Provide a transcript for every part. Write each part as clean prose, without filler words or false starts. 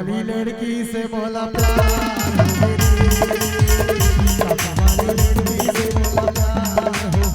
वाली लड़की से बोला प्यार हो गया, सब वाली लड़की से बोला प्यार हो गया,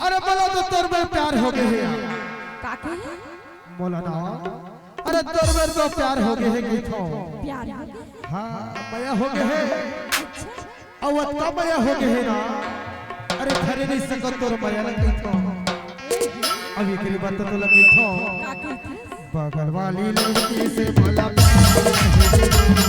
अरे बोला तो तोर में प्यार हो गए है काके बोला ना। अरे तोर में तो प्यार हो गए है गीतो प्यार हां मया हो गए है और वत्ता मया हो गए है ना। अरे घरे नहीं सको तोर मया लगी तो अभी की बात तो लगी तो बगल वाली लड़की से बोला प्यार हो गए